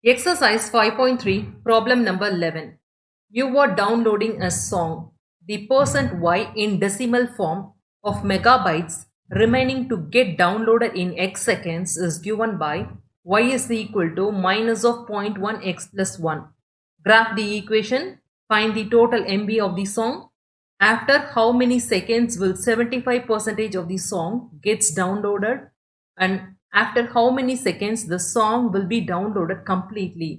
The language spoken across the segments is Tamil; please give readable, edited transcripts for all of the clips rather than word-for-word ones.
Exercise 5.3, problem number 11. You are downloading a song. The percent y in decimal form of megabytes remaining to get downloaded in x seconds is given by y is equal to minus of 0.1 x plus 1. Graph the equation. Find the total MB of the song. After how many seconds will 75% of the song gets downloaded, and after how many seconds the song will be downloaded completely.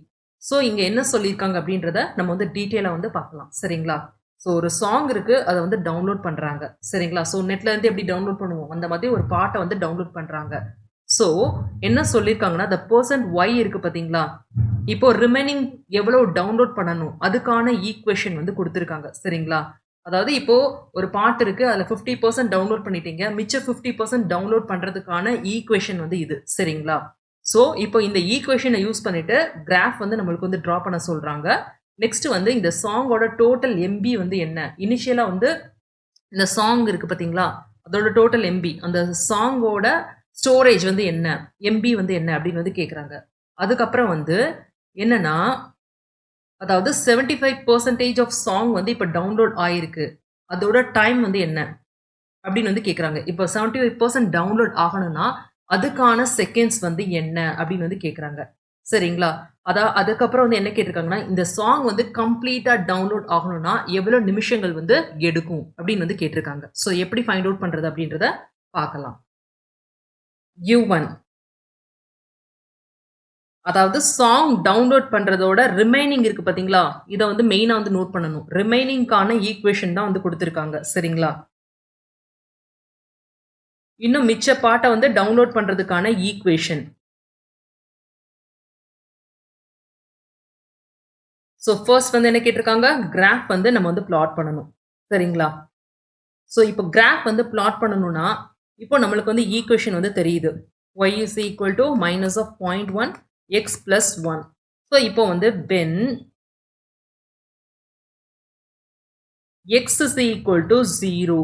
So இங்கே என்ன சொல்லியிருக்காங்க அப்படின்றத நம்ம வந்து டீட்டெயிலாக வந்து பார்க்கலாம் சரிங்களா. ஸோ ஒரு சாங் இருக்கு, அதை வந்து டவுன்லோட் பண்ணுறாங்க சரிங்களா. ஸோ நெட்ல இருந்து எப்படி டவுன்லோட் பண்ணுவோம் அந்த மாதிரி ஒரு பாட்டை வந்து டவுன்லோட் பண்ணுறாங்க. ஸோ என்ன சொல்லியிருக்காங்கன்னா the percent y இருக்கு பார்த்தீங்களா, இப்போ ரிமைனிங் எவ்வளோ டவுன்லோட் பண்ணணும் அதுக்கான ஈக்குவேஷன் வந்து கொடுத்துருக்காங்க சரிங்களா. அதாவது இப்போ ஒரு பாட்டு இருக்கு, அதில் 50% டவுன்லோட் பண்ணிட்டீங்க, மிச்சம் 50% டவுன்லோட் பண்ணுறதுக்கான ஈக்குவேஷன் வந்து இது சரிங்களா. ஸோ இப்போ இந்த ஈக்குவேஷனை யூஸ் பண்ணிட்டு கிராஃப் வந்து நம்மளுக்கு வந்து ட்ரா பண்ண சொல்கிறாங்க. நெக்ஸ்ட் வந்து இந்த சாங்கோட டோட்டல் எம்பி வந்து என்ன, இனிஷியலாக வந்து இந்த சாங் இருக்கு பார்த்தீங்களா, அதோட டோட்டல் எம்பி, அந்த சாங்கோட ஸ்டோரேஜ் வந்து என்ன, எம்பி வந்து என்ன அப்படின்னு வந்து கேட்குறாங்க. அதுக்கப்புறம் வந்து என்னன்னா, அதாவது 75% ஆஃப் சாங் வந்து இப்போ டவுன்லோட் ஆயிருக்கு, அதோட டைம் வந்து என்ன அப்படின்னு வந்து கேட்குறாங்க. இப்போ 75% டவுன்லோட் ஆகணும்னா அதுக்கான செகண்ட்ஸ் வந்து என்ன அப்படின்னு வந்து கேட்குறாங்க சரிங்களா. அதுக்கப்புறம் வந்து என்ன கேட்டிருக்காங்கன்னா, இந்த சாங் வந்து கம்ப்ளீட்டாக டவுன்லோட் ஆகணும்னா எவ்வளோ நிமிஷங்கள் வந்து எடுக்கும் அப்படின்னு வந்து கேட்டிருக்காங்க. ஸோ எப்படி ஃபைண்ட் அவுட் பண்ணுறது அப்படின்றத பார்க்கலாம். U1, அதாவது சாங் டவுன்லோட் பண்ணுறதோட ரிமைனிங் இருக்குது பார்த்தீங்களா, இதை வந்து மெயினாக வந்து நோட் பண்ணணும். ரிமைனிங்கான ஈக்குவேஷன் தான் வந்து கொடுத்துருக்காங்க சரிங்களா. இன்னும் மிச்ச பாட்டை வந்து டவுன்லோட் பண்ணுறதுக்கான ஈக்குவேஷன். ஸோ ஃபர்ஸ்ட் வந்து என்ன கேட்டிருக்காங்க, கிராஃப் வந்து நம்ம வந்து பிளாட் பண்ணணும் சரிங்களா. ஸோ இப்போ கிராஃப் வந்து பிளாட் பண்ணணும்னா இப்போ நம்மளுக்கு வந்து ஈக்குவேஷன் வந்து தெரியுது, y is equal to minus of 0.1 x plus 1. So இப்போ வந்து when x is equal to 0,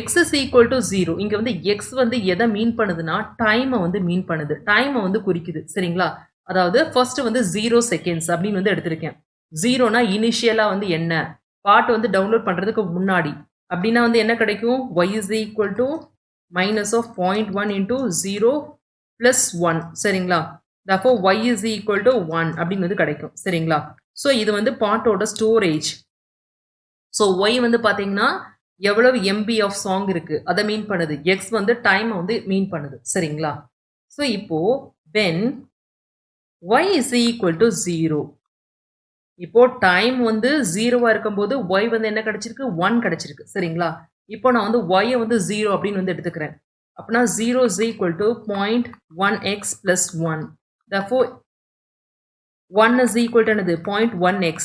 x is equal to 0, இங்கே வந்து x வந்து எதை மீன் பண்ணுதுன்னா டைமை வந்து மீன் பண்ணுது, டைமை வந்து குறிக்குது சரிங்களா. அதாவது ஃபர்ஸ்ட் வந்து 0 செகண்ட்ஸ் அப்படின்னு வந்து எடுத்திருக்கேன். 0னா இனிஷியலாக வந்து என்ன, பாட்டு வந்து டவுன்லோட் பண்ணுறதுக்கு முன்னாடி, அப்படின்னா வந்து என்ன கிடைக்கும், y is equal to minus of 0.1 into 0 plus 1 சரிங்களா. therefore y is equal to 1 அப்படின்னு வந்து கிடைக்கும் சரிங்களா. ஸோ இது வந்து பாட்டோட ஸ்டோரேஜ். ஸோ y வந்து பார்த்தீங்கன்னா எவ்வளவு எம்பி ஆஃப் சாங் இருக்கு அதை மீன் பண்ணுது, எக்ஸ் வந்து டைமை வந்து மீன் பண்ணுது சரிங்களா. ஸோ இப்போ when y is equal to 0, இப்போ டைம் வந்து 0வா இருக்கும்போது y வந்து என்ன கிடைச்சிருக்கு, 1 கிடைச்சிருக்கு சரிங்களா. இப்போ நான் வந்து y வந்து 0 அப்படின்னு வந்து எடுத்துக்கிறேன். அப்படின்னா 0 is equal to 0.1x plus 1. therefore 1 is equal to என்னது 0.1x.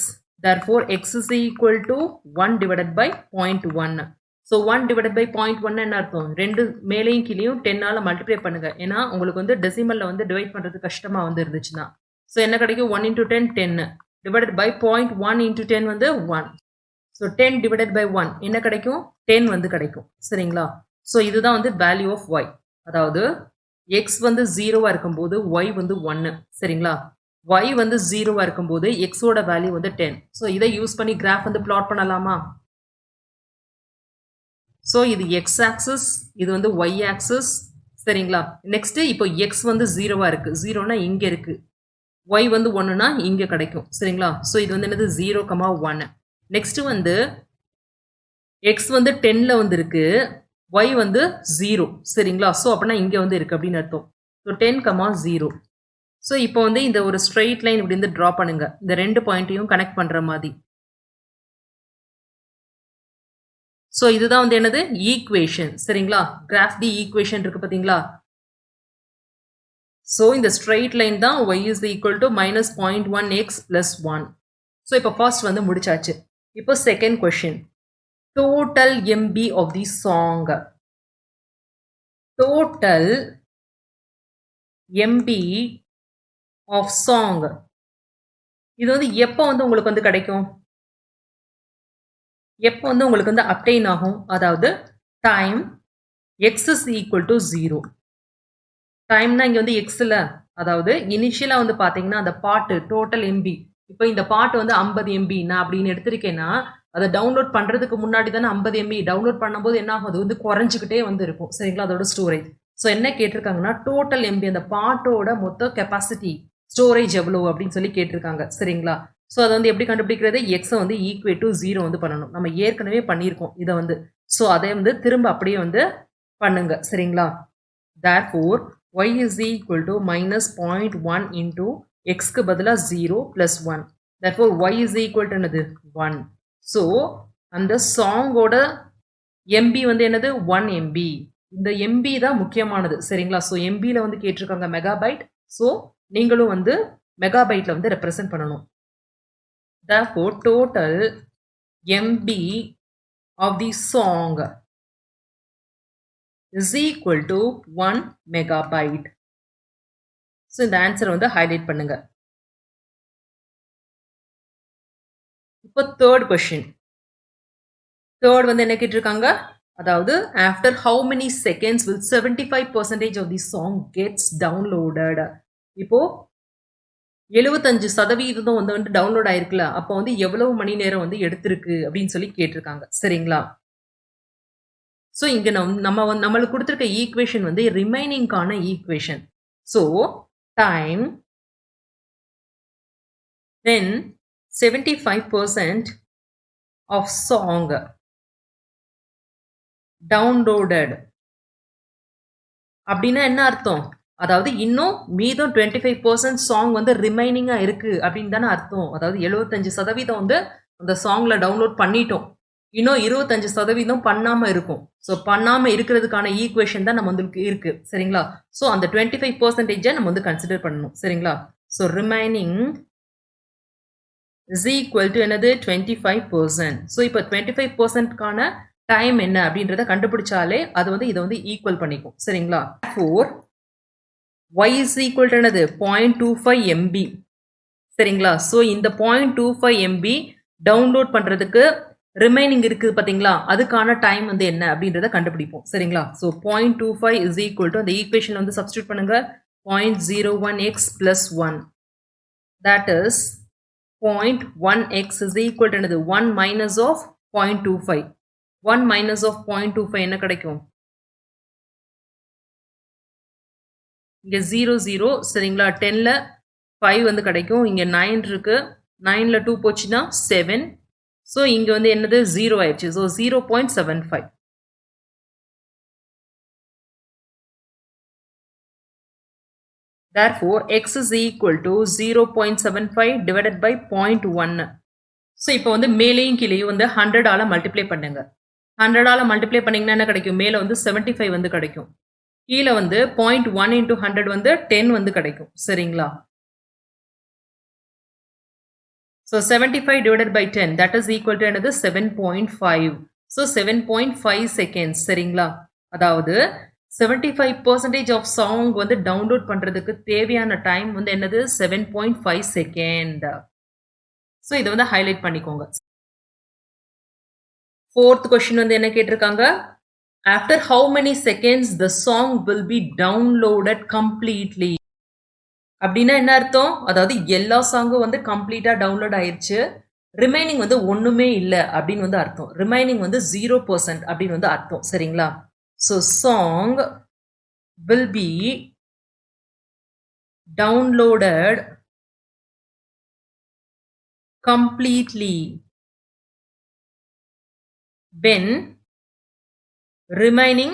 therefore x is equal to 1 divided by 0.1. So 1 divided by 0.1 என்ன அர்த்தம், ரெண்டு மேலையும் கீழையும் 10ஆல் மல்டிப்ளை பண்ணுங்க, ஏன்னா உங்களுக்கு வந்து டெசிமலில் வந்து டிவைட் பண்ணுறது கஷ்டமாக வந்து இருந்துச்சுன்னா. ஸோ என்ன கிடைக்கும், 1 into 10 10 divided by 0.1 into 10 வந்து 1. ஸோ 10 divided by 1 என்ன கிடைக்கும், 10 வந்து கிடைக்கும் சரிங்களா. ஸோ இதுதான் வந்து வேல்யூ ஆஃப் y. அதாவது x வந்து 0வா இருக்கும்போது y வந்து 1 சரிங்களா. y வந்து 0வா இருக்கும்போது எக்ஸோட வேல்யூ வந்து 10. ஸோ இதை யூஸ் பண்ணி கிராஃப் வந்து பிளாட் பண்ணலாமா. ஸோ இது எக்ஸ் ஆக்சிஸ், இது வந்து ஒய் ஆக்சிஸ் சரிங்களா. நெக்ஸ்ட் இப்போ எக்ஸ் வந்து 0வா இருக்கு, 0னா இங்கே இருக்கு, ஒய் வந்து 1னா இங்கே கிடைக்கும் சரிங்களா. ஸோ இது வந்து என்னது 0,1. நெக்ஸ்ட் வந்து எக்ஸ் வந்து 10ல் வந்து இருக்கு, ஒய் வந்து 0 சரிங்களா. ஸோ அப்படின்னா இங்கே வந்து இருக்கு அப்படின்னு அர்த்தம். ஸோ 10,0. ஸோ இப்போ வந்து இந்த ஒரு ஸ்ட்ரெயிட் லைன் இப்படி வந்து ட்ரா பண்ணுங்க, இந்த ரெண்டு பாயிண்ட்டையும் கனெக்ட் பண்ணுற மாதிரி. ஸோ இதுதான் வந்து என்னது ஈக்குவேஷன் சரிங்களா. கிராஃப் தி ஈக்குவேஷன் இருக்கு பார்த்தீங்களா. ஸோ இந்த ஸ்ட்ரெயிட் லைன் தான் y is equal to minus 0.1x plus 1. So இப்போ ஃபர்ஸ்ட் வந்து முடிச்சாச்சு. இப்போ second question, total MB of the song. Total MB of song இது வந்து எப்போ வந்து உங்களுக்கு வந்து கிடைக்கும், எப்போ வந்து உங்களுக்கு வந்து அப்டைன் ஆகும், அதாவது time x is equal to 0. டைம்னா இங்கே வந்து எக்ஸில் அதாவது இனிஷியலா வந்து பாத்தீங்கன்னா அந்த பாட்டு டோட்டல் எம்பி இப்போ இந்த பாட்டு வந்து 50 எம்பி நான் அப்படின்னு எடுத்திருக்கேன்னா அதை டவுன்லோட் பண்றதுக்கு முன்னாடி தானே 50 எம்பி டவுன்லோட் பண்ணும்போது என்ன ஆகும் அது வந்து குறைஞ்சிக்கிட்டே வந்து இருக்கும் சரிங்களா அதோட ஸ்டோரேஜ் ஸோ என்ன கேட்டிருக்காங்கன்னா டோட்டல் எம்பி அந்த பாட்டோட மொத்த கெப்பாசிட்டி ஸ்டோரேஜ் எவ்வளோ அப்படின்னு சொல்லி கேட்டிருக்காங்க சரிங்களா ஸோ அதை வந்து எப்படி கண்டுபிடிக்கிறது எக்ஸை வந்து ஈக்குவேட் டு 0 வந்து பண்ணணும் நம்ம ஏற்கனவே பண்ணியிருக்கோம் இதை வந்து ஸோ அதை வந்து திரும்ப அப்படியே வந்து பண்ணுங்க சரிங்களா therefore y is equal to minus 0.1 into x க்கு பதிலா 0 plus 1 therefore y is equal to என்னது 1 so அந்த சாங்கோட MB வந்து என்னது 1 MB இந்த MB தான் முக்கியமானது சரிங்களா ஸோ MBல வந்து கேட்டிருக்காங்க மெகாபைட் ஸோ நீங்களும் வந்து மெகாபைட்ல வந்து ரெப்ரசென்ட் பண்ணணும் therefore total MB of the song is equal to 1 megabyte. So இந்த ஆன்சர் வந்து ஹைலைட் பண்ணுங்க இப்போ தேர்ட் கொஸ்டின் தேர்ட் வந்து என்ன கேட்டிருக்காங்க அதாவது after how many seconds will 75% of the song gets downloaded இப்போ 75% வந்து டவுன்லோட் ஆயிருக்குல்ல அப்போ வந்து எவ்வளவு மணி நேரம் வந்து எடுத்திருக்கு அப்படின்னு சொல்லி கேட்டிருக்காங்க சரிங்களா ஸோ இங்கே நம்மளுக்கு கொடுத்துருக்க ஈக்குவேஷன் வந்து ரிமைனிங்கான equation so time then 75% of song downloaded அப்படின்னா என்ன அர்த்தம் அதாவது இன்னும் மீதம் 25% சாங் வந்து ரிமைனிங்காக இருக்கு அப்படின்னு தானே அர்த்தம் அதாவது 75% வந்து அந்த சாங்ல டவுன்லோட் பண்ணிட்டோம் இன்னும் 25% பண்ணாம இருக்கும் ஸோ பண்ணாம இருக்கிறதுக்கான ஈக்குவேஷன் தான் நம்ம வந்து இருக்கு சரிங்களா ஸோ அந்த 25% நம்ம வந்து கன்சிடர் பண்ணணும் சரிங்களா so remaining is equal to என்னது 25%. ஸோ இப்போ 25%க்கான டைம் என்ன அப்படின்றத கண்டுபிடிச்சாலே அது வந்து இதை வந்து ஈக்குவல் பண்ணிக்கும் சரிங்களா 4 y is equal to என்னது 0.25 MB சரிங்களா ஸோ இந்த 0.25 MB டவுன்லோட் பண்றதுக்கு ரிமைனிங் இருக்குது பார்த்தீங்களா அதுக்கான டைம் வந்து என்ன அப்படின்றத கண்டுபிடிப்போம் சரிங்களா ஸோ 0.25 இஸ் ஈக்குவல் டு அந்த ஈக்குவேஷன் வந்து சப்ஸ்டியூட் பண்ணுங்க 0.01x plus 1 that is 0.1x is equal to என்னது 1 minus of 0.25 1 minus of 0.25 என்ன கிடைக்கும் இங்கே 0 0 சரிங்களா 10ல 5 வந்து கிடைக்கும் இங்கே 9 இருக்கு 9ல 2 போச்சுன்னா 7 ஸோ இங்கே வந்து என்னது 0 ஆயிடுச்சு so 0.75 therefore x is equal to 0.75 divided by 0.1 so இப்போ வந்து மேலேயும் கீழேயும் வந்து 100ஆல மல்டிப்ளை பண்ணுங்க 100ஆல மல்டிப்ளை பண்ணிங்கன்னா என்ன கிடைக்கும் மேலே வந்து 75 வந்து கிடைக்கும் கீழே வந்து 0.1 into 100 வந்து 10 வந்து கிடைக்கும் சரிங்களா so 75 divided by 10 that is equal to another 7.5 so 7.5 seconds சரிங்களா அதாவது 75% of song வந்து டவுன்லோட் பண்றதுக்கு தேவையான டைம் வந்து என்னது 7.5 செகண்ட் so இதை வந்து ஹைலைட் பண்ணிக்கோங்க fourth question வந்து என்ன கேட்டிருக்காங்க after how many seconds the song will be downloaded completely அப்படின்னா என்ன அர்த்தம் அதாவது எல்லா சாங்கும் வந்து கம்ப்ளீட்டா டவுன்லோட் ஆயிடுச்சு ரிமைனிங் வந்து ஒண்ணுமே இல்லை அப்படின்னு வந்து அர்த்தம் ரிமைனிங் வந்து 0% அப்படின்னு வந்து அர்த்தம் சரிங்களா so song will be downloaded completely when remaining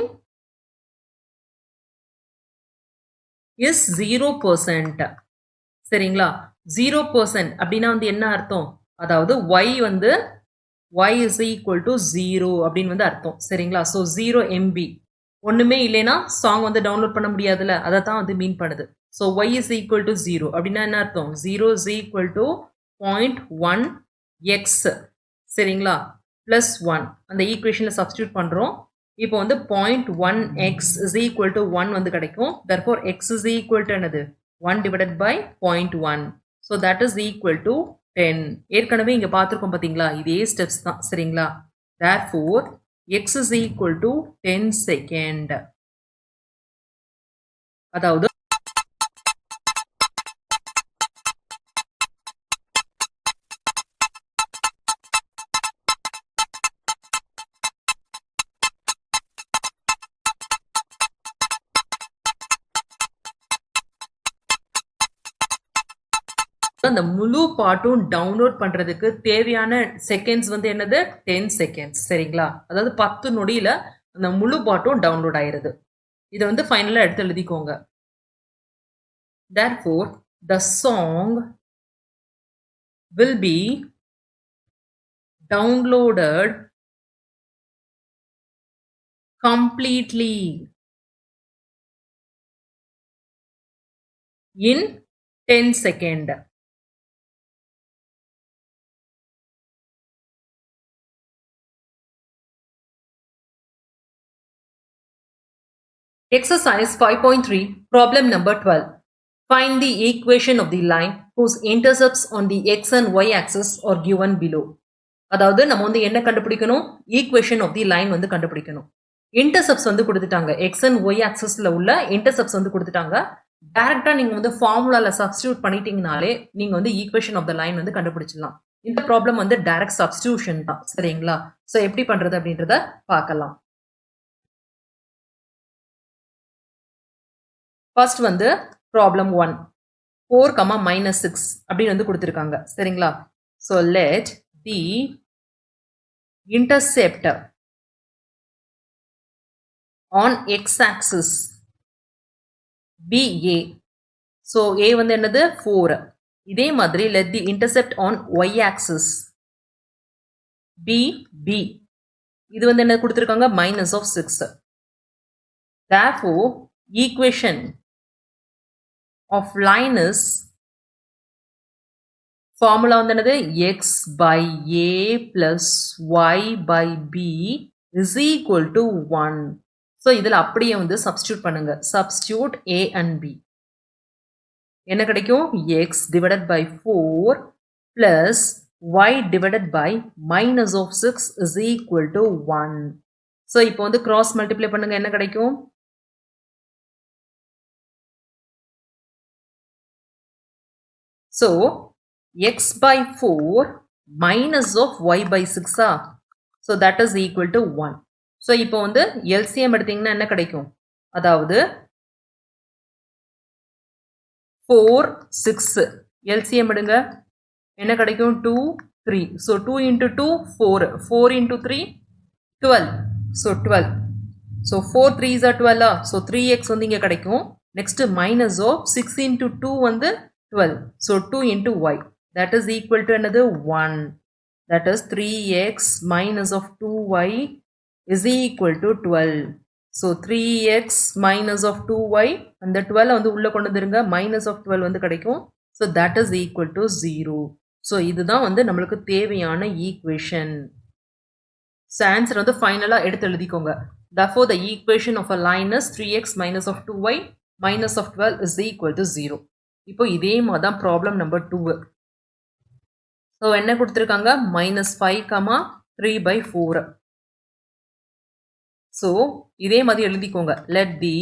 is 0% சரிங்களா 0% அப்படின்னா வந்து என்ன அர்த்தம் அதாவது y வந்து y is equal to 0 அப்படின்னு வந்து அர்த்தம் சரிங்களா ஸோ 0 MB ஒண்ணுமே இல்லைன்னா சாங் வந்து டவுன்லோட் பண்ண முடியாதுல்ல அதை தான் வந்து மீன் பண்ணுது so y is equal to 0 அப்படின்னா என்ன அர்த்தம் 0 is equal to 0.1x சரிங்களா plus 1 அந்த ஈக்குவேஷனில் சப்ஸ்டியூட் பண்ணுறோம் இப்போ வந்து 0.1x is equal to 1 வந்து கிடைக்கும் therefore x is equal to என்னது 1 divided by 0.1 so that is equal to 10 ஏற்கனவே இங்க பார்த்திருக்கோம் பாத்தீங்களா இதே ஸ்டெப்ஸ் தான் சரிங்களா therefore x is equal to 10 second அதாவது அந்த முழு பாட்டும் டவுன்லோட் பண்றதுக்கு தேவையான செகண்ட்ஸ் வந்து என்னது 10 செகண்ட்ஸ் சரிங்களா அதாவது 10 நொடியில அந்த முழு பாட்டும் டவுன்லோட் ஆயிருது இதை வந்து ஃபைனலா எடுத்து எழுதிக்கோங்க therefore the song will be downloaded completely in 10 seconds. Exercise 5.3, problem number 12. Find the equation of the line whose intercepts on the x and y axis are given below. அதாவது நம்ம வந்து என்ன கண்டுபிடிக்கணும் ஈக்குவேஷன் ஆஃப் தி லைன் வந்து கண்டுபிடிக்கணும் இன்டர்செப்ட்ஸ் வந்து கொடுத்துட்டாங்க எக்ஸ் அண்ட் ஒய் ஆக்சஸ்ல உள்ள இன்டர்செப்ட்ஸ் வந்து கொடுத்துட்டாங்க டைரக்டா நீங்க வந்து ஃபார்முலால சப்ஸ்டியூட் பண்ணிட்டீங்கனாலே நீங்க வந்து ஈக்குவேஷன் ஆஃப் த லைன் வந்து கண்டுபிடிச்சிடலாம் இந்த ப்ராப்ளம் வந்து டைரக்ட் சப்ஸ்டியூஷன் தான் சரிங்களா ஸோ எப்படி பண்றது அப்படின்றத பார்க்கலாம் ஃபர்ஸ்ட் வந்து ப்ராப்ளம் 1 4, -6 அப்படின்னு வந்து கொடுத்துருக்காங்க சரிங்களா so let the intercept on x-axis be a. So a வந்து என்னது 4. இதே மாதிரி let the intercept on y-axis be b. இது வந்து என்ன கொடுத்திருக்காங்க -6. Therefore equation of line is formula வந்து என்னது x by a plus y by b is equal to 1. So இதில் அப்படியே வந்து சப்ஸ்டியூட் பண்ணுங்க சப்ஸ்டியூட் a and b என்ன கிடைக்கும் x divided by 4 plus y divided by minus of 6 is equal to 1. So இப்போ வந்து cross multiply பண்ணுங்க என்ன கிடைக்கும் so x by 4 minus of y by 6 so that is equal to 1. So இப்போ வந்து LCM எடுத்தீங்கன்னா என்ன கிடைக்கும் அதாவது 4, 6 LCM எடுங்க என்ன கிடைக்கும் 2, 3 so 2 into 2 4 4 into 3 12 so 12 so 4 3s are 12 so 3x வந்து இங்கே கிடைக்கும் நெக்ஸ்ட் மைனஸ் ஆஃப் 6 into 2 வந்து 12 so 2 into y that is equal to another 1 that is 3x minus of 2y is equal to 12 so 3x minus of 2y and the 12 வந்து உள்ள கொண்டு வந்துருங்க minus of 12 வந்து கிடைக்கும் so that is equal to 0 so இதுதான் வந்து நம்மளுக்கு தேவையான ஈக்குவேஷன் so answer வந்து ஃபைனலா எடுத்து எழுதிக்கோங்க therefore the equation of a line is 3x minus of 2y minus of 12 is equal to 0 இப்போ இதே மாதிரி தான் ப்ராப்ளம் நம்பர் 2 ஸோ என்ன கொடுத்துருக்காங்க -5, 3/4 ஸோ இதே மாதிரி எழுதிக்கோங்க let the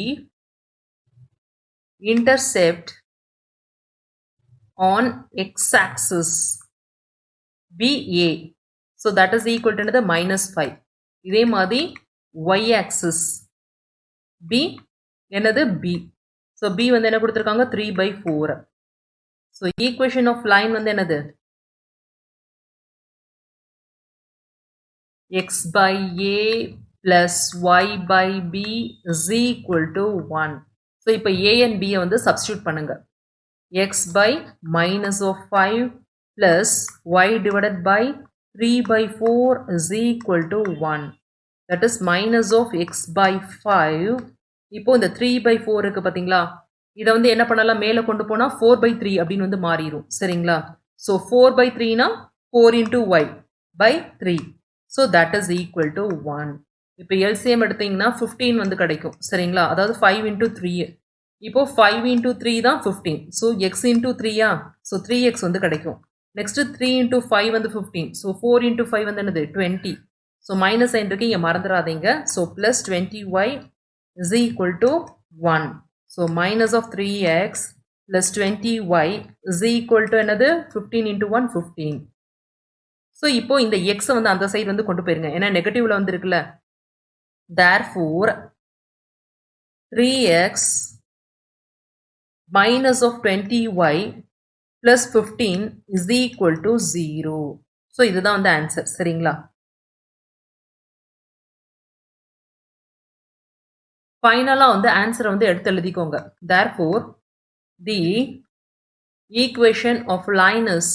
intercept on x-axis be a so that is equal to என்னது -5 இதே மாதிரி y-axis b என்னது b ஸோ b வந்து என்ன கொடுத்துருக்காங்க 3/4 ஸோ ஈக்குவேஷன் ஆஃப் லைன் வந்து என்னது x by a plus y by b is equal to 1. So இப்போ a and b வந்து சப்ஸ்டியூட் பண்ணுங்க x by minus of 5 plus y divided by 3/4 is equal to 1. That is minus of x by 5. இப்போ இந்த 3/4 இருக்கு பார்த்தீங்களா இதை வந்து என்ன பண்ணலாம் மேலே கொண்டு போனால் 4/3 அப்படின்னு வந்து மாறிடும் சரிங்களா ஸோ 4/3னா 4 into y by 3 so that is equal to 1 இப்போ எல்சிஎம் எடுத்தீங்கன்னா 15 வந்து கிடைக்கும் சரிங்களா அதாவது 5 into 3 இப்போ 5 into 3 தான் 15 so x into 3 so 3x வந்து கிடைக்கும் நெக்ஸ்ட் 3 into 5 வந்து 15 ஸோ 4 into 5 வந்து என்னது 20 ஸோ மைனஸ் சைன் இருக்கு இங்கே மறந்துடாதீங்க so plus 20y is equal to 1 so minus of 3x plus 20y is equal to என்னது 15 into 1 15 ஸோ இப்போ இந்த எக்ஸை வந்து அந்த சைடு வந்து கொண்டு போயிருங்க ஏன்னா நெகட்டிவ்ல வந்து இருக்குல்ல therefore 3x minus of 20y plus 15 is equal to 0. So இதுதான் வந்து answer. சரிங்களா? ஃபைனலா வந்து answer வந்து எடுத்து எழுதிக்கோங்க. Therefore, the equation of line is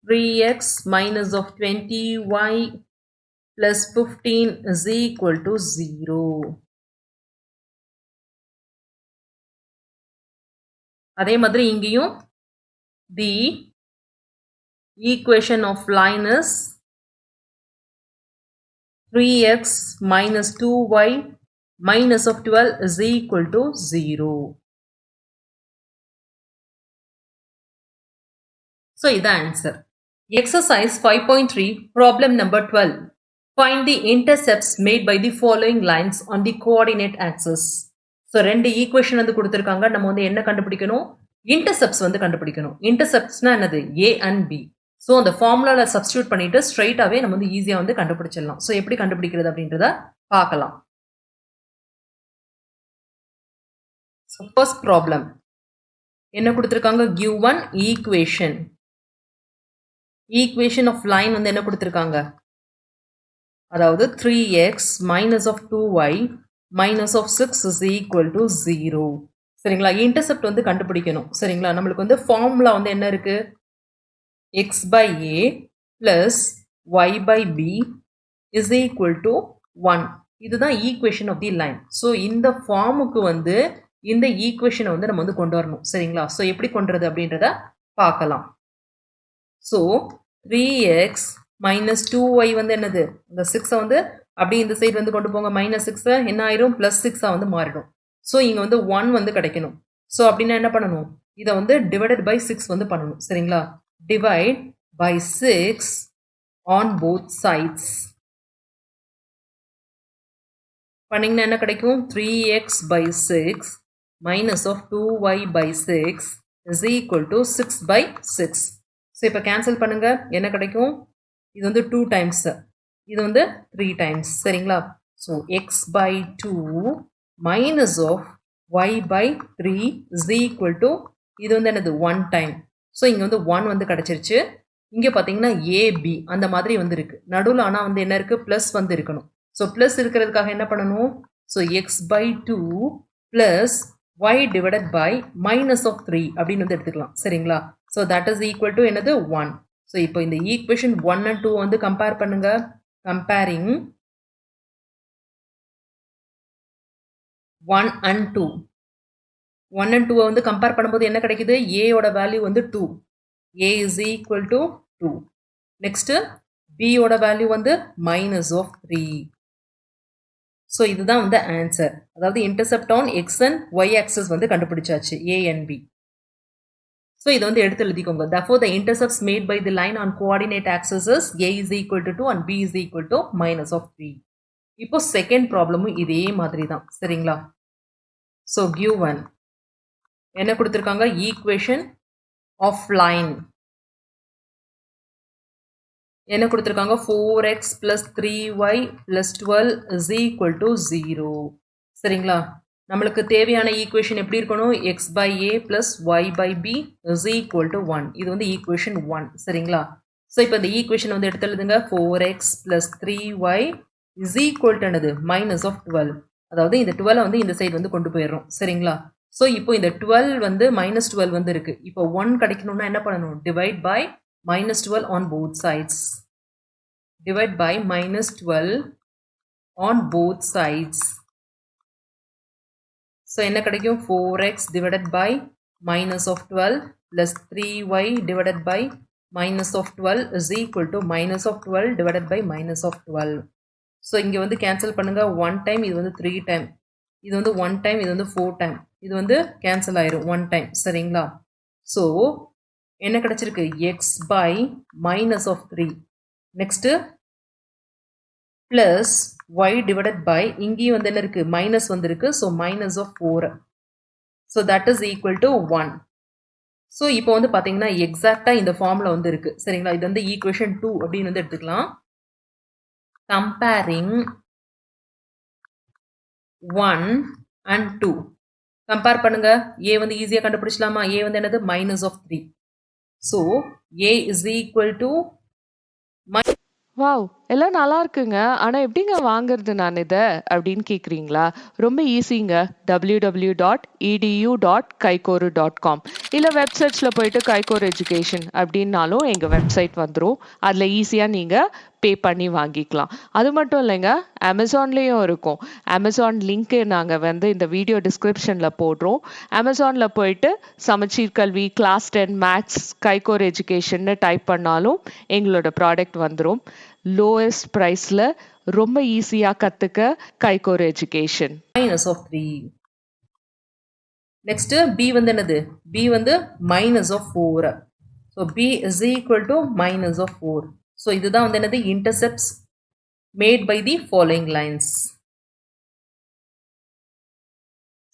3x minus of 20y plus 15 is equal to 0. அதே மாதிரி இங்கேயும் the equation of line is 3x minus 2y minus of 12 is equal to 0. So, this is the answer. Exercise 5.3, problem number 12. Find the intercepts made by the following lines on the coordinate axis. So, ரெண்டு ஈக்குவேஷன் வந்து கொடுத்திருக்காங்க. நம்ம வந்து என்ன கண்டுபிடிக்கணும்? இன்டர்செப்ட்ஸ் வந்து கண்டுபிடிக்கணும். இன்டர்செப்ட்ஸ்னா என்னது? A and B. ஸோ அந்த ஃபார்முலால சப்ஸ்டியூட் பண்ணிட்டு ஸ்ட்ரைட்டாவே நம்ம வந்து ஈஸியா வந்து கண்டுபிடிச்சிடலாம். ஸோ எப்படி கண்டுபிடிக்கிறது அப்படின்றத பார்க்கலாம். ஸோ ஃபர்ஸ்ட் ப்ராப்ளம் என்ன கொடுத்திருக்காங்க? Give one equation. Equation of line வந்து என்ன கொடுத்திருக்காங்க? அதாவது 3x minus of 2y minus of 6 is equal to 0. சரிங்களா? இன்டர்செப்ட் வந்து கண்டுபிடிக்கணும். சரிங்களா? நம்மளுக்கு வந்து ஃபார்முலா வந்து என்ன இருக்கு? x by a plus y by b is equal to 1. இதுதான் equation of the line. So இந்த ஃபார்முக்கு வந்து இந்த ஈக்குவேஷனை வந்து நம்ம வந்து கொண்டு வரணும். சரிங்களா? ஸோ எப்படி கொண்டுறது அப்படின்றத பார்க்கலாம். ஸோ 3x minus 2y வந்து என்னது? இந்த 6 வந்து அப்படியே இந்த சைடு வந்து கொண்டு போங்க. minus 6 என்ன ஆயிரும்? plus 6 வந்து மாறிடும். ஸோ இங்கே வந்து 1 வந்து கிடைக்கணும். ஸோ அப்படின்னா என்ன பண்ணணும்? இதை வந்து divided by 6 வந்து பண்ணணும். சரிங்களா? divide by 6 on both sides. பண்ணிங்கன்னா என்ன கிடைக்கும்? 3x by 6 minus of 2y by 6 is equal to 6 by 6. So இப்போ கேன்சல் பண்ணுங்க. என்ன கிடைக்கும்? இது வந்து 2 டைம்ஸ், இது வந்து 3 டைம்ஸ். சரிங்களா? So X by 2 minus of Y by 3 is equal to இது வந்து என்னது? 1 டைம். ஸோ இங்கே வந்து 1 வந்து கிடச்சிருச்சு. இங்கே பார்த்தீங்கன்னா ஏபி அந்த மாதிரி வந்து இருக்கு. நடுவில் ஆனால் வந்து என்ன இருக்கு? ப்ளஸ் வந்து இருக்கணும். ஸோ ப்ளஸ் இருக்கிறதுக்காக என்ன பண்ணணும்? So X by 2 plus Y divided by minus of 3 அப்படின்னு வந்து எடுத்துக்கலாம். சரிங்களா? So that is equal to என்னது? 1. ஸோ இப்போ இந்த ஈக்குவேஷன் 1 and 2 வந்து கம்பேர் பண்ணுங்க. Comparing 1 and 2. 1 and 2 வந்து கம்பேர் பண்ணும்போது என்ன கிடைக்குது? ஏயோட வேல்யூ வந்து 2. A is equal to 2. Next B ஓட வேல்யூ வந்து மைனஸ் ஆஃப் 3. ஸோ இதுதான் வந்து ஆன்சர். அதாவது intercept on X and Y axis வந்து கண்டுபிடிச்சாச்சு. A and B. ஸோ இதை வந்து எடுத்து எழுதிக்கோங்க. therefore the intercepts made by the line on coordinate axis is A is equal to 2 and B is equal to minus of 3. இப்போ செகண்ட் ப்ராப்ளமும் இதே மாதிரி தான். சரிங்களா? ஸோ given என்ன கொடுத்துருக்காங்க? ஈக்குவேஷன் ஆஃப் லைன் என்ன கொடுத்துருக்காங்க? 4x plus 3y plus 12 is equal to 0. சரிங்களா? நம்மளுக்கு தேவையான ஈக்குவேஷன் எப்படி இருக்கணும்? x by a plus y by b is equal to 1. இது வந்து ஈக்குவேஷன் 1. சரிங்களா? ஸோ இப்போ இந்த ஈக்குவேஷன் வந்து எடுத்து எழுதுங்க. 4x plus 3y is equal to என்னது? Minus of 12. அதாவது இந்த 12 வந்து இந்த சைடு வந்து கொண்டு போயிடுறோம். சரிங்களா? ஸோ இப்போ இந்த 12 வந்து மைனஸ் 12 வந்து இருக்கு. இப்போ 1 கிடைக்கணும்னா என்ன பண்ணணும்? Divide by minus 12 on both sides. Divide by minus 12 on both sides. So என்ன கிடைக்கும்? 4x divided by minus of 12 plus 3y divided by minus of 12 is equal to minus of 12 divided by minus of 12. So இங்க வந்து cancel பண்ணுங்க. 1 time, இது வந்து 3 time. இது வந்து 1 time, இது வந்து 4 time. இது வந்து cancel ஆயிரும் 1 time. சரிங்களா? So என்ன கிடைச்சிருக்கு? x by minus of 3. Next plus y divided by இங்கேயும் வந்து என்ன இருக்கு? மைனஸ் வந்து இருக்கு. So minus of 4. So that is equal to 1. So இப்போ வந்து பார்த்தீங்கன்னா எக்ஸாக்டா இந்த ஃபார்முலா வந்து இருக்கு. சரிங்களா? இது வந்து ஈக்குவேஷன் 2 அப்படின்னு வந்து எடுத்துக்கலாம். Comparing 1 and 2. கம்பேர் பண்ணுங்க. A வந்து ஈஸியாக கண்டுபிடிச்சலாமா? A வந்து என்னது? Minus of 3. So A is equal to wow! எல்லாம் நல்லா இருக்குங்க. ஆனா எப்படிங்க வாங்குறது நான் இத? அப்படின்னு கேட்குறீங்களா? ரொம்ப ஈஸிங்க. www.edu.kaikoru.com இல்ல வெப் சர்ச்ல போயிட்டு கைகோர் எஜுகேஷன் அப்படின்னாலும் எங்க வெப்சைட் வந்துரும். அதுல ஈஸியா நீங்க பே பண்ணி வாங்கிக்கலாம். அது மட்டும் இல்லைங்க, அமேசான்லயும் இருக்கும். அமேசான் லிங்க் நாங்க வந்து இந்த வீடியோ டிஸ்கிரிப்ஷன்ல போடுறோம். அமேசான்ல போயிட்டு சமச்சீர் கல்வி, கிளாஸ் 10 மேத்ஸ், கைகோர் எஜுகேஷன்னு டைப் பண்ணாலும் எங்களோட ப்ராடக்ட் வந்துரும். லோயஸ்ட் ப்ரைஸ்ல ரொம்ப ஈஸியா கத்துக்க Kaikor education. Minus of 3. Next B வந்து என்னது? B வந்து minus of 4. So B is equal to minus of 4. So இதுதான் வந்து என்னது? Intercepts made by the following lines.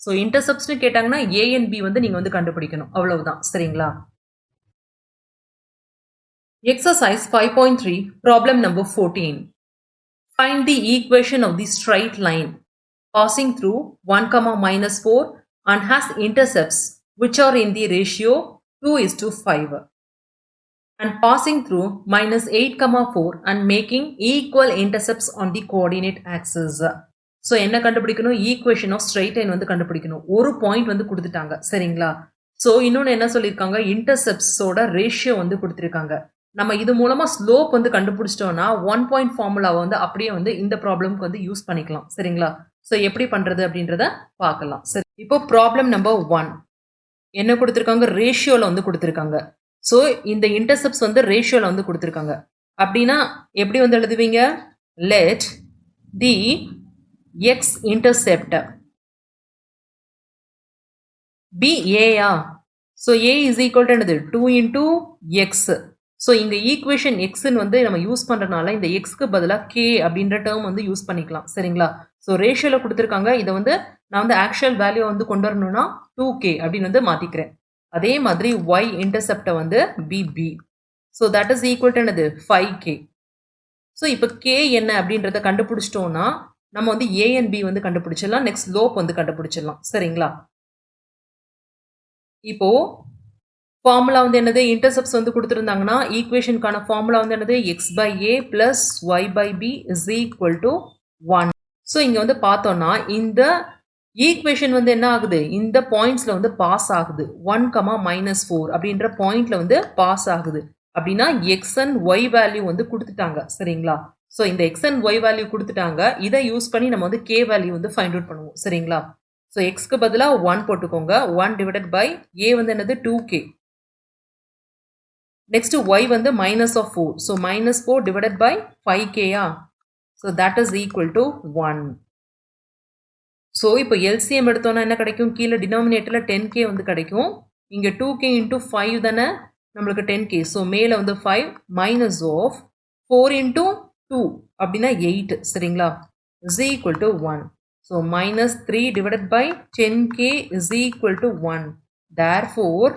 So இன்டர்செப்ட்ஸ்னு கேட்டாங்கன்னா A and B வந்து நீங்க வந்து கண்டுபிடிக்கணும். அவ்வளவுதான். சரிங்களா? Exercise 5.3, problem number 14. Find the equation of the straight line passing through 1, minus 4 and has intercepts which are in the ratio 2:5 and passing through minus 8, 4 and making equal intercepts on the coordinate axis. So என்ன கண்டுபிடிக்கணும்? ஈக்குவேஷன் ஆஃப் ஸ்ட்ரைட் லைன் வந்து கண்டுபிடிக்கணும். ஒரு பாயிண்ட் வந்து கொடுத்துட்டாங்க. சரிங்களா? ஸோ இன்னொன்று என்ன சொல்லியிருக்காங்க? இன்டர்செப்ட்ஸோட ரேஷியோ வந்து கொடுத்துருக்காங்க. நம்ம இது மூலமா ஸ்லோப் வந்து கண்டுபிடிச்சிட்டோம்னா 1 பாயிண்ட் ஃபார்முலாவை வந்து அப்படியே வந்து இந்த ப்ராப்ளம்க்கு வந்து யூஸ் பண்ணிக்கலாம். சரிங்களா? ஸோ எப்படி பண்றது அப்படின்றத பார்க்கலாம். சரி, இப்போ ப்ராப்ளம் நம்பர் 1 என்ன கொடுத்துருக்காங்க? ரேஷியோவில் வந்து கொடுத்துருக்காங்க. ஸோ இந்த இன்டர்செப்ட்ஸ் வந்து ரேஷியோவில் வந்து கொடுத்துருக்காங்க. அப்படின்னா எப்படி வந்து எழுதுவீங்க? Let the x intercept be ஏயா. So A is equal to என்னது? 2 இன்டூ எக்ஸ். ஸோ இங்கே ஈக்குவேஷன் எக்ஸ்ன்னு வந்து நம்ம யூஸ் பண்ணுறதுனால இந்த எக்ஸ்க்கு பதிலாக கே அப்படின்ற டேர்ம் வந்து யூஸ் பண்ணிக்கலாம். சரிங்களா? ஸோ ரேஷியோவில் கொடுத்துருக்காங்க. இதை வந்து நான் வந்து ஆக்சுவல் வேல்யூ வந்து கொண்டு வரணும்னா 2k அப்படின்னு வந்து மாற்றிக்கிறேன். அதே மாதிரி ஒய் இன்டர்செப்டை வந்து பிபி. So that is equal to என்னது? 5k. ஸோ இப்போ கே என்ன அப்படின்றத கண்டுபிடிச்சிட்டோம்னா நம்ம வந்து ஏ அண்ட் பி வந்து கண்டுபிடிச்சிடலாம். நெக்ஸ்ட் ஸ்லோப் வந்து கண்டுபிடிச்சிடலாம். சரிங்களா? இப்போ ஃபார்முலா வந்து என்னது? இன்டர்செப்ட்ஸ் வந்து கொடுத்துருந்தாங்கன்னா ஈக்குவேஷனுக்கான ஃபார்முலா வந்து என்னது? X by A plus Y by B is equal to 1. So இங்கே வந்து பார்த்தோம்னா இந்த ஈக்குவேஷன் வந்து என்ன ஆகுது? இந்த பாயிண்ட்ஸில் வந்து பாஸ் ஆகுது. 1, minus 4 அப்படின்ற பாயிண்ட்ல வந்து பாஸ் ஆகுது. அப்படின்னா எக்ஸ் அண்ட் ஒய் வேல்யூ வந்து கொடுத்துட்டாங்க. சரிங்களா? ஸோ இந்த எக்ஸ் அண்ட் ஒய் வேல்யூ கொடுத்துட்டாங்க. இதை யூஸ் பண்ணி நம்ம வந்து கே வேல்யூ வந்து ஃபைண்ட் அவுட் பண்ணுவோம். சரிங்களா? ஸோ எக்ஸ்க்கு பதிலாக 1 போட்டுக்கோங்க. 1 டிவைடட் பை ஏ வந்து என்னது? 2k. நெக்ஸ்ட் ஒய் வந்து minus of 4. So minus 4 divided by 5k. So that is equal to 1. So இப்போ எல்சிஎம் எடுத்தோன்னா என்ன கிடைக்கும்? கீழே டினாமினேட்டரில் 10k வந்து கிடைக்கும். இங்கே 2k இன்ட்டு 5 தானே நம்மளுக்கு 10k. ஸோ மேலே வந்து 5 மைனஸ் ஆஃப் 4 இன்ட்டு 2 அப்படின்னா 8. சரிங்களா? Is equal to 1. So minus 3 divided by 10k is equal to 1. Therefore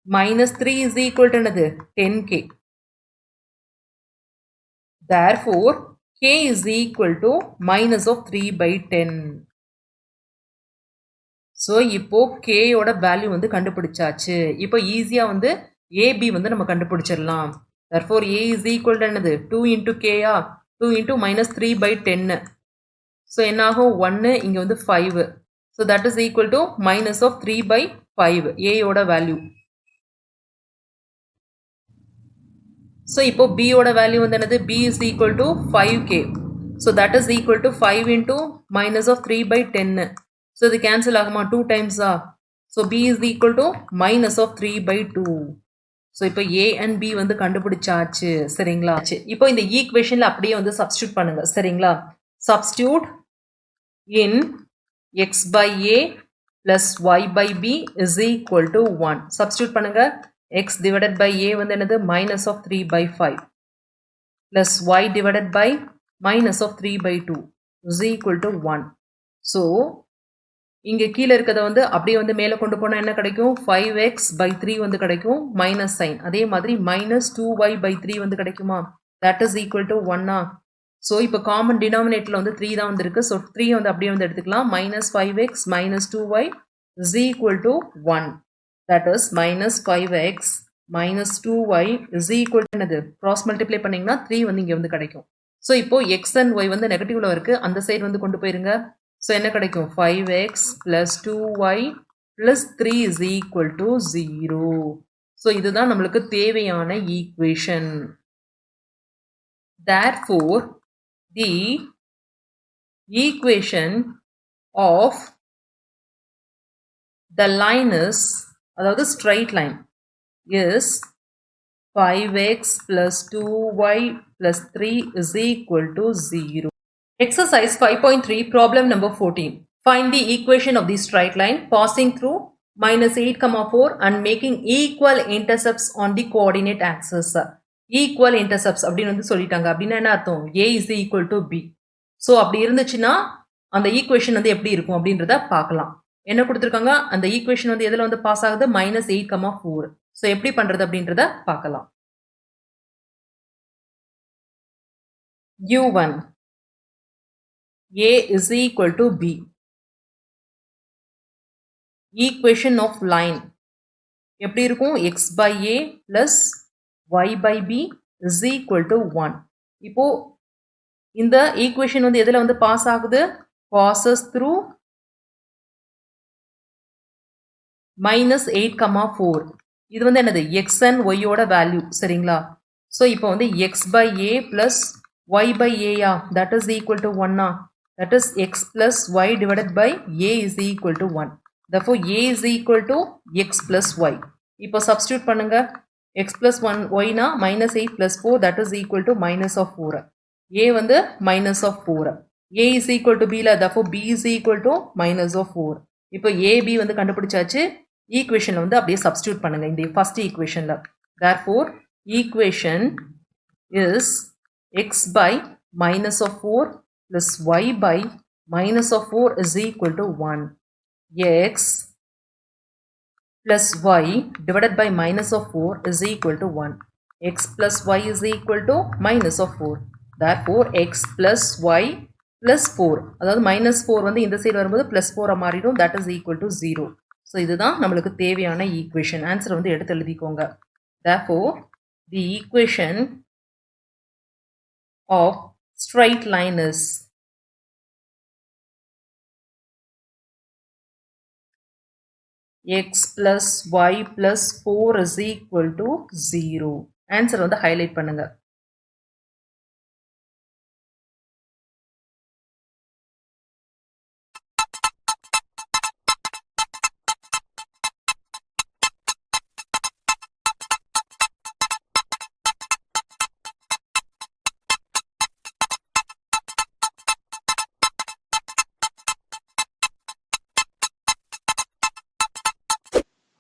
minus 3 is equal to என்னது? 10k. Therefore k is equal to minus of 3 by 10. So இப்போ கேயோட வேல்யூ வந்து கண்டுபிடிச்சாச்சு. இப்போ ஈஸியாக வந்து ஏபி வந்து நம்ம கண்டுபிடிச்சிடலாம். Therefore A is equal to என்னது? 2 இன்ட்டு கேயா? 2 இன்ட்டு மைனஸ் 3 by 10. ஸோ என்னாகும்? 1 இங்கே வந்து 5. So that is equal to minus of 3 by 5 ஏயோட வேல்யூ. ஸோ இப்போ பியோட வேல்யூ வந்து என்னது? B is equal to 5k. So that is equal to 5 into minus of 3 by 10. So இது கேன்சல் ஆகுமா? 2 டைம்ஸா? So B is equal to minus of 3 by 2. So இப்போ ஏ அண்ட் பி வந்து கண்டுபிடிச்சாச்சு. சரிங்களா? இப்போ இந்த ஈக்குவேஷனில் அப்படியே வந்து சப்ஸ்டியூட் பண்ணுங்க. சரிங்களா? Substitute in x by A plus Y by B is equal to 1. Substitute பண்ணுங்க. x divided by a வந்து என்னது? minus of 3 by 5 plus y divided by minus of 3 by 2 is equal to 1. So இங்கே கீழே இருக்கிறத வந்து அப்படியே வந்து மேலே கொண்டு போனால் என்ன கிடைக்கும்? 5x by 3 வந்து கிடைக்கும் மைனஸ் சைன். அதே மாதிரி minus 2y by 3 வந்து கிடைக்குமா? that is equal to 1. So இப்போ காமன் டினாமினேட்டரில் வந்து 3 தான் வந்துருக்கு. ஸோ 3 வந்து அப்படியே வந்து எடுத்துக்கலாம். minus 5x minus 2y is equal to 1. That is minus 5x minus 2y is equal to என்னது cross multiply பண்ணீங்கன்னா 3 வந்து இங்க வந்து கிடைக்கும். ஸோ இப்போ x and y வந்து நெகட்டிவ்ல இருக்கு, அந்த சைடு வந்து கொண்டு போயிருங்க. ஸோ என்ன கிடைக்கும் 5x plus 2y plus 3 is equal to 0. So இதுதான் நம்மளுக்கு தேவையான equation. Therefore, the equation of the line is, அதாவது straight line is 5x plus 2y plus 3 is equal to 0. Exercise 5.3 problem number 14. Find the equation of the straight line passing through minus 8, 4 and making equal intercepts on the coordinate axis. Equal intercepts அப்படின்னு வந்து சொல்லிட்டாங்க. அப்படின்னா என்ன அர்த்தம்? A is equal to B. So அப்படி இருந்துச்சுன்னா அந்த ஈக்குவேஷன் வந்து எப்படி இருக்கும் அப்படின்றத பார்க்கலாம். என்ன கொடுத்துருக்காங்க, அந்த ஈக்குவேஷன் வந்து எதில் வந்து பாஸ் ஆகுது, minus 8, 4. ஸோ எப்படி பண்ணுறது அப்படின்றத பார்க்கலாம். U1 A is equal to B. Equation of line எப்படி இருக்கும், x by A plus y by B is equal to 1. இப்போ இந்த ஈக்குவேஷன் வந்து எதில் வந்து பாஸ் ஆகுது, passes through minus 8, 4. இது வந்து என்னது x and y ஓட வேல்யூ, சரிங்களா? ஸோ இப்போ வந்து x by A plus y by A yeah, that is equal to 1 that is x plus y divided by A is equal to 1. Therefore A is equal to x plus y. இப்போ substitute பண்ணுங்க, x plus 1 y na minus 8 plus 4 that is equal to minus of 4. A வந்து minus of 4. A is equal to B ல, therefore B is equal to minus of 4. இப்போ A B வந்து கண்டுபிடிச்சாச்சு. ஈக்குவேஷன்ல வந்து அப்படியே சப்ஸ்டியூட் பண்ணுங்க இந்த first ஈக்குவேஷன்ல. therefore equation is x by minus of 4 plus y by minus of 4 is equal to 1. X plus y divided by minus of 4 is equal to 1. X plus y is equal to minus of 4. Therefore x plus y plus 4, அதாவது minus 4 வந்து இந்த சைடு வரும்போது plus 4 மாறிடும், that is equal to 0. So இதுதான் நம்மளுக்கு தேவையான ஈக்குவேஷன். ஆன்சர் வந்து எடுத்து எழுதிக்கோங்க. Therefore the equation of straight line is x plus y plus 4 is equal to 0. Answer வந்து ஹைலைட் பண்ணுங்க.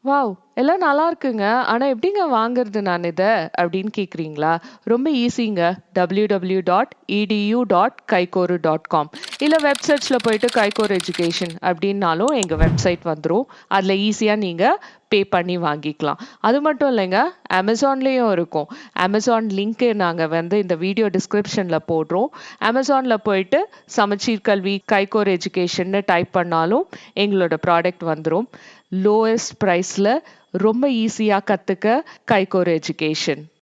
வாவ்! எல்லாம் நல்லா இருக்குங்க. ஆனா எப்படிங்க வாங்குறது நான் இத? அப்படின்னு கேட்குறீங்களா? ரொம்ப ஈஸிங்க. www.edu.kaikoru.com இல்ல வெப்சைட்ஸ்ல போயிட்டு கைகோர் எஜுகேஷன் அப்படின்னாலும் எங்க வெப்சைட் வந்துரும். அதுல ஈஸியா நீங்க பே பண்ணி வாங்கிக்கலாம். அது மட்டும் இல்லைங்க, அமேசான்லயும் இருக்கும். அமேசான் லிங்க் நாங்க வந்து இந்த வீடியோ டிஸ்கிரிப்ஷன்ல போடுறோம். அமேசான்ல போயிட்டு சமச்சீர் கல்வி கைகோர் எஜுகேஷன்னு டைப் பண்ணாலும் எங்களோட ப்ராடக்ட் வந்துரும். லோயஸ்ட் ப்ரைஸ்ல ரொம்ப ஈஸியா கத்துக்க கைகோர் எஜுகேஷன்.